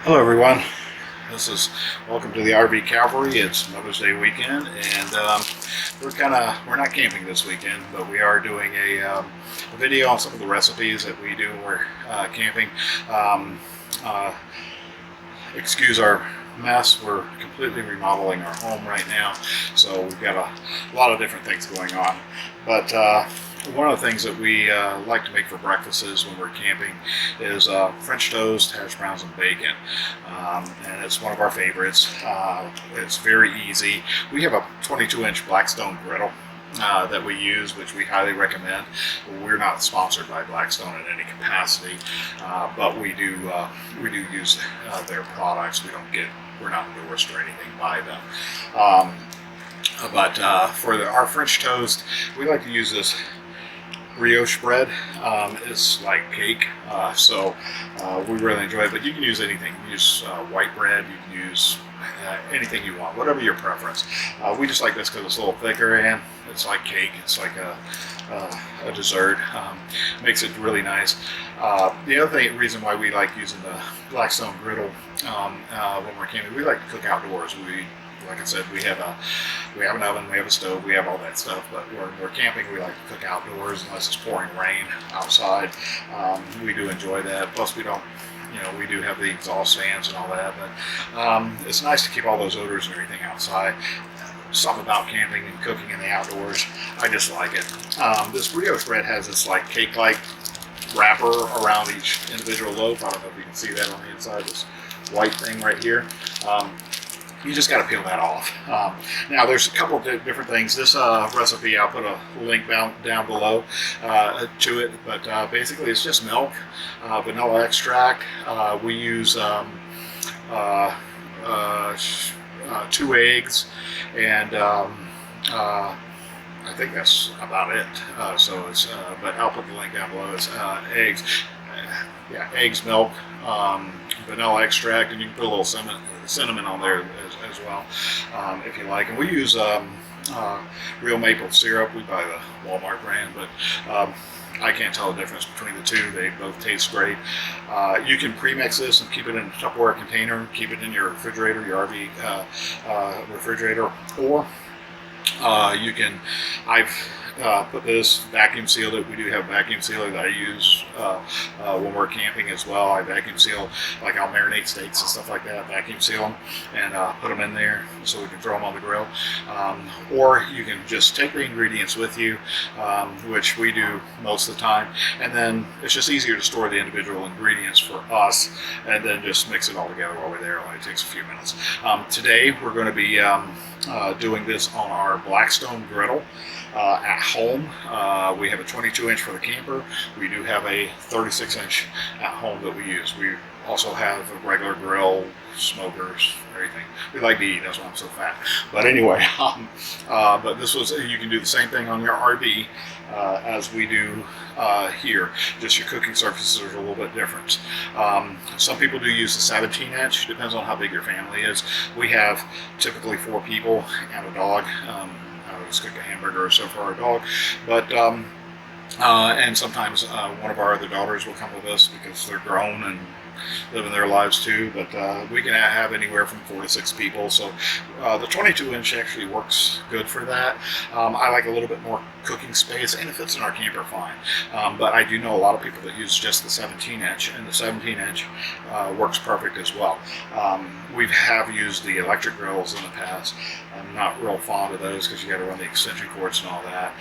Hello everyone, welcome to the RV Cavalry. It's Mother's Day weekend, and we're not camping this weekend, but we are doing a video on some of the recipes that we do when we're camping. Excuse our mess, we're completely remodeling our home right now, so we've got a lot of different things going on. But one of the things that we like to make for breakfasts when we're camping is French toast, hash browns, and bacon. And it's one of our favorites. It's very easy. We have a 22-inch Blackstone griddle that we use, which we highly recommend. We're not sponsored by Blackstone in any capacity, but we do use their products. We're not endorsed or anything by them. For our French toast, we like to use this brioche bread. It's like cake, so we really enjoy it. But you can use anything. You can use white bread. You can use anything you want, whatever your preference. We just like this because it's a little thicker and it's like cake. It's like a dessert. Makes it really nice. The other reason why we like using the Blackstone griddle when we're camping, we like to cook outdoors. Like I said, we have an oven, we have a stove, we have all that stuff. But when we're camping, we like to cook outdoors unless it's pouring rain outside. We do enjoy that. Plus, we do have the exhaust fans and all that. But it's nice to keep all those odors and everything outside. Something about camping and cooking in the outdoors, I just like it. This brioche bread has this like cake-like wrapper around each individual loaf. I don't know if you can see that on the inside, this white thing right here. You just got to peel that off. Now, there's a couple of different things. This recipe, I'll put a link down below to it, but basically it's just milk, vanilla extract. We use 2 eggs, and I think that's about it. But I'll put the link down below. It's eggs, eggs, milk, vanilla extract, and you can put a little cinnamon on there as well, if you like. And we use real maple syrup. We buy the Walmart brand, but I can't tell the difference between the two. They both taste great. You can pre-mix this and keep it in a Tupperware container, keep it in your refrigerator, your RV refrigerator, or I've put this, vacuum sealed it. We do have a vacuum sealer that I use when we're camping as well. I vacuum seal, like I'll marinate steaks and stuff like that, vacuum seal them and put them in there so we can throw them on the grill. Or you can just take the ingredients with you, which we do most of the time, and then it's just easier to store the individual ingredients for us and then just mix it all together while we're there. It only takes a few minutes. Today we're going to be doing this on our Blackstone griddle at home. We have a 22-inch for the camper. We do have a 36-inch at home that we use. We also have a regular grill, smokers, everything. We like to eat, that's why I'm so fat. But anyway, but this was, you can do the same thing on your RV as we do here. Just your cooking surfaces are a little bit different. Some people do use the 17-inch, depends on how big your family is. We have typically 4 people and a dog. I just cook a hamburger or so for our dog, but and sometimes one of our other daughters will come with us because they're grown and living their lives too, but we can have anywhere from 4 to 6 people, so the 22-inch actually works good for that. I like a little bit more cooking space, and it fits in our camper fine, but I do know a lot of people that use just the 17-inch, and the 17-inch works perfect as well. We have used the electric grills in the past. I'm not real fond of those because you got to run the extension cords and all that.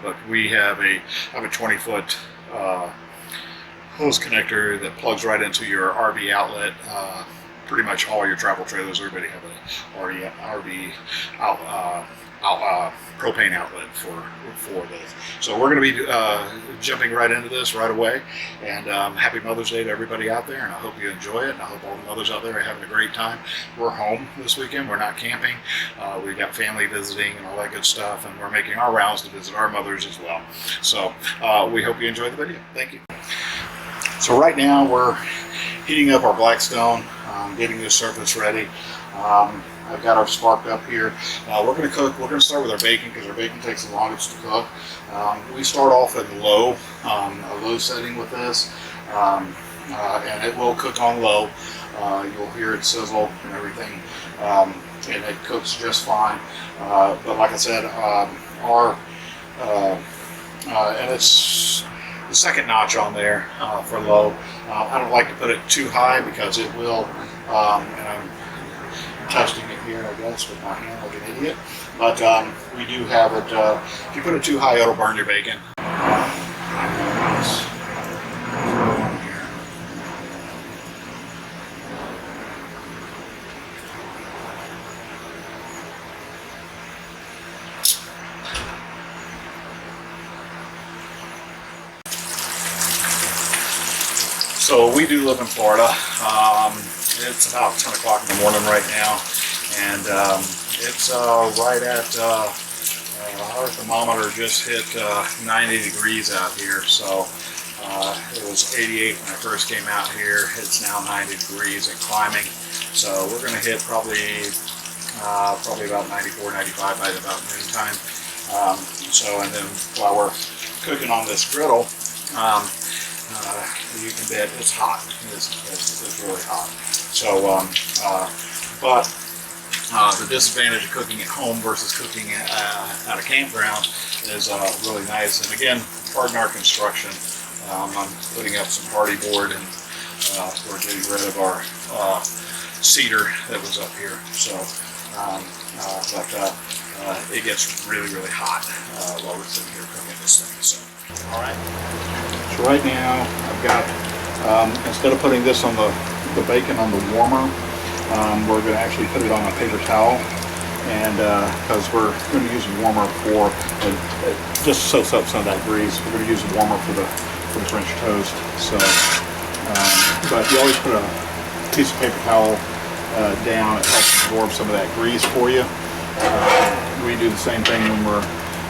But we have a 20-foot hose connector that plugs right into your RV outlet. Pretty much all your travel trailers, everybody have an RV propane outlet for this. So we're going to be jumping right into this right away. And happy Mother's Day to everybody out there, and I hope you enjoy it, and I hope all the mothers out there are having a great time. We're home this weekend. We're not camping. We've got family visiting and all that good stuff, and we're making our rounds to visit our mothers as well. So we hope you enjoy the video. Thank you. So right now we're heating up our Blackstone, getting the surface ready. I've got our spark up here. We're going to cook. We're going to start with our bacon because our bacon takes the longest to cook. We start off at a low setting with this. and it will cook on low. You'll hear it sizzle and everything, and it cooks just fine. But like I said, and it's the second notch on there for low. I don't like to put it too high because it will, and I'm testing it here, I guess, with my hand like an idiot. But we do have it, if you put it too high, it'll burn your bacon. So we do live in Florida. It's about 10 o'clock in the morning right now, and it's right at, our thermometer just hit 90 degrees out here. So it was 88 when I first came out here. It's now 90 degrees and climbing. So we're going to hit probably about 94, 95 by about noontime. And then while we're cooking on this griddle, you can bet it's hot. It's really hot. So, the disadvantage of cooking at home versus cooking at a campground is really nice. And again, pardon our construction. I'm putting up some party board, and we're getting rid of our cedar that was up here. So, it gets really, really hot while we're sitting here cooking this thing. So, all right. So right now, I've got, instead of putting this on the bacon on the warmer, we're going to actually put it on a paper towel, and because we're going to use the warmer for, just soaks up some of that grease. We're going to use the warmer for the French toast. So, but you always put a piece of paper towel down. It helps absorb some of that grease for you. We do the same thing when we're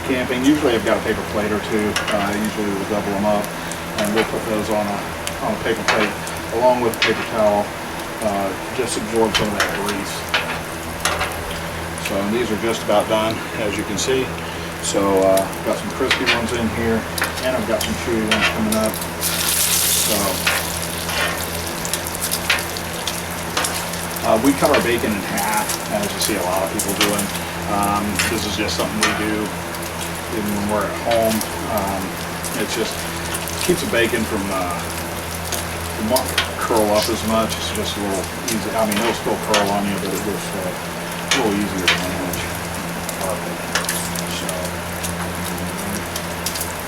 camping. Usually I've got a paper plate or two. Usually we'll double them up, and we'll put those on a paper plate along with a paper towel. Just absorb some of that grease. So these are just about done, as you can see. So I've got some crispy ones in here, and I've got some chewy ones coming up. So we cut our bacon in half, as you see a lot of people doing. This is just something we do even when we're at home. It just keeps the bacon from curl up as much. It's just a little easy. I mean, it'll still curl on you, but it was a little easier to manage. So,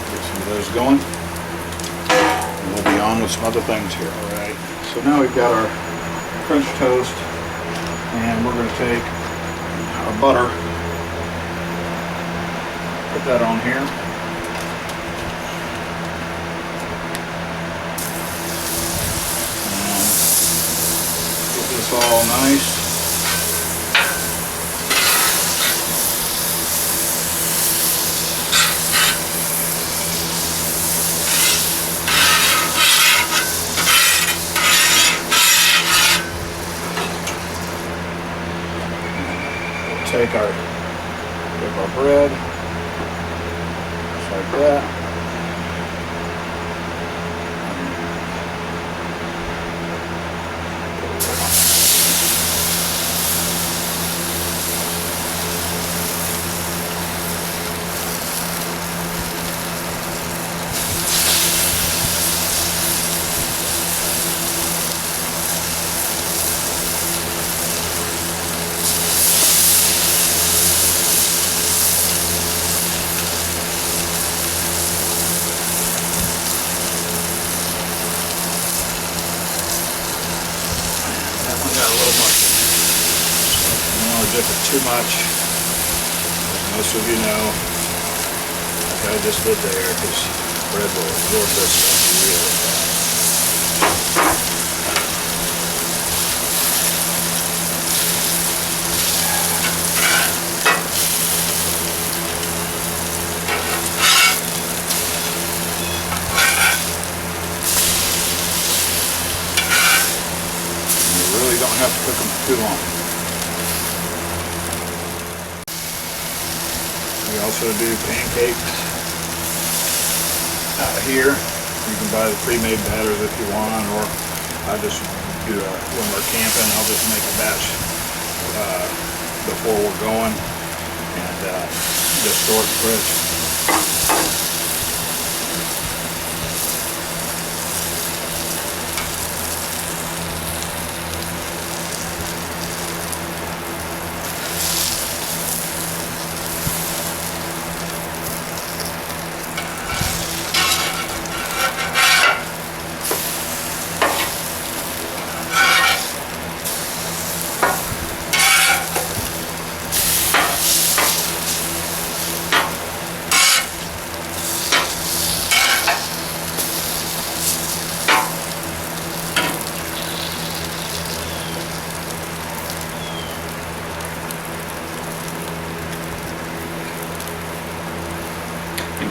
get some of those going, and we'll be on with some other things here. All right. So now we've got our French toast, and we're going to take our butter, put that on here. It's all nice. Take our bread, just like that. Dip it too much, as most of you know, like I just did there, because bread will absorb this stuff really fast. You really don't have to cook them too long. We also do pancakes out here. You can buy the pre-made batters if you want, or I just do when we're camping, I'll just make a batch before we're going, and just store it in the fridge.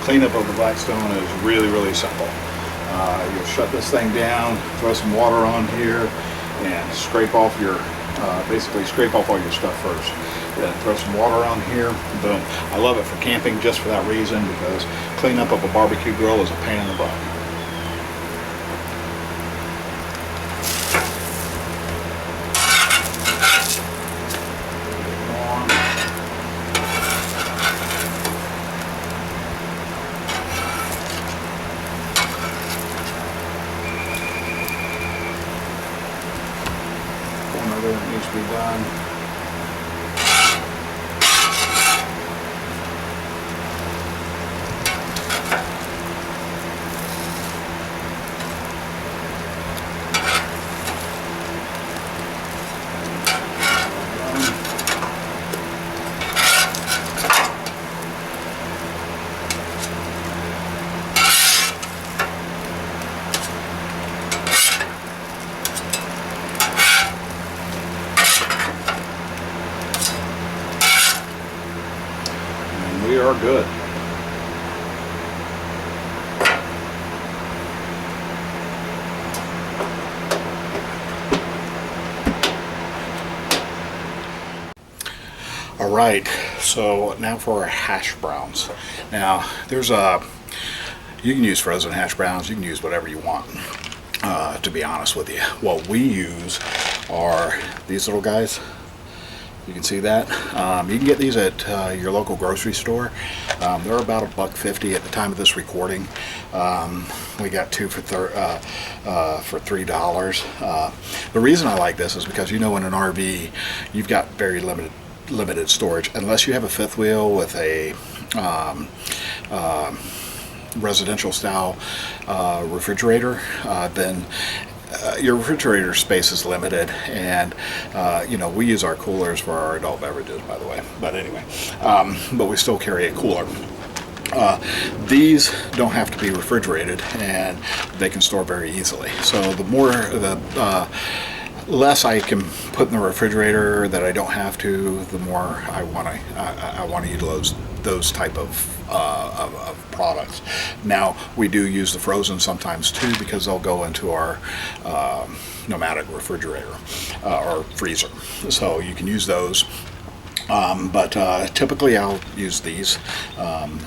Cleanup of the Blackstone is really simple. You'll shut this thing down, throw some water on here, and scrape off your, basically scrape off all your stuff first. Then throw some water on here, boom. I love it for camping just for that reason, because cleanup of a barbecue grill is a pain in the butt. That needs to be done. We are good. All right, so now for our hash browns. Now, there's you can use frozen hash browns, you can use whatever you want, to be honest with you. What we use are these little guys. You can see that. You can get these at your local grocery store. They're about $1.50 at the time of this recording. We got two for $3. The reason I like this is because, you know, in an RV, you've got very limited storage, unless you have a fifth wheel with a residential style refrigerator. Then your refrigerator space is limited, and you know, we use our coolers for our adult beverages, by the way, but anyway, but we still carry a cooler. These don't have to be refrigerated, and they can store very easily. So the less I can put in the refrigerator that I don't have to, the more I want to utilize those type of products. Now, we do use the frozen sometimes too, because they'll go into our pneumatic refrigerator or freezer, so you can use those. But typically I'll use these.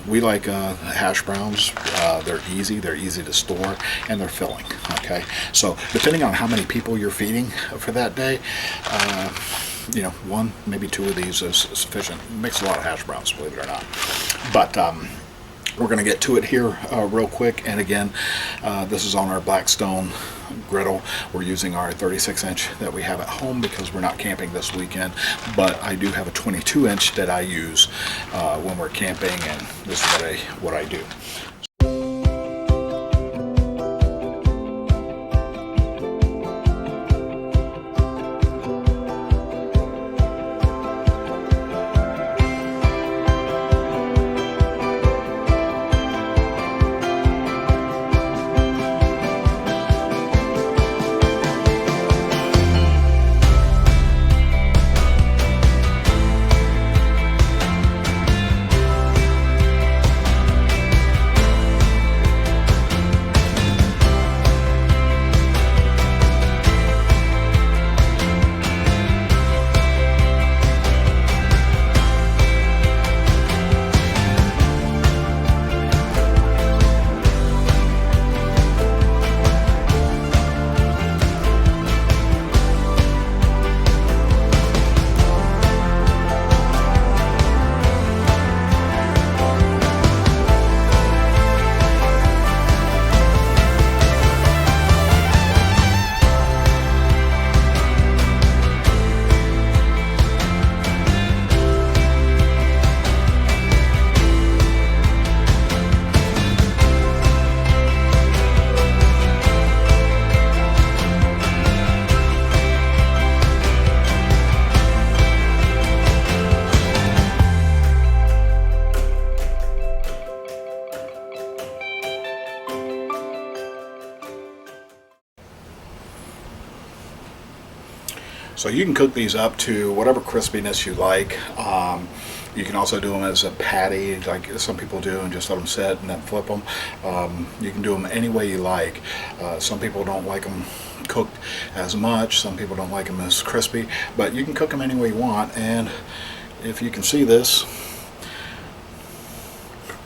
We like hash browns. They're easy to store, and they're filling. Okay, so depending on how many people you're feeding for that day, you know, one, maybe two of these is sufficient. It makes a lot of hash browns, believe it or not. But we're going to get to it here real quick. And again, this is on our Blackstone griddle. We're using our 36-inch that we have at home because we're not camping this weekend, but I do have a 22-inch that I use when we're camping, and this is what I do. So you can cook these up to whatever crispiness you like. You can also do them as a patty, like some people do, and just let them sit and then flip them. You can do them any way you like. Some people don't like them cooked as much. Some people don't like them as crispy, but you can cook them any way you want. And if you can see this,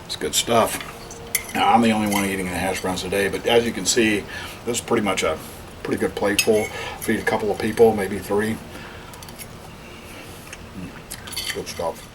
it's good stuff. Now, I'm the only one eating the hash browns today, but as you can see, this is pretty much a pretty good plateful. Feed a couple of people, maybe 3. Good stuff.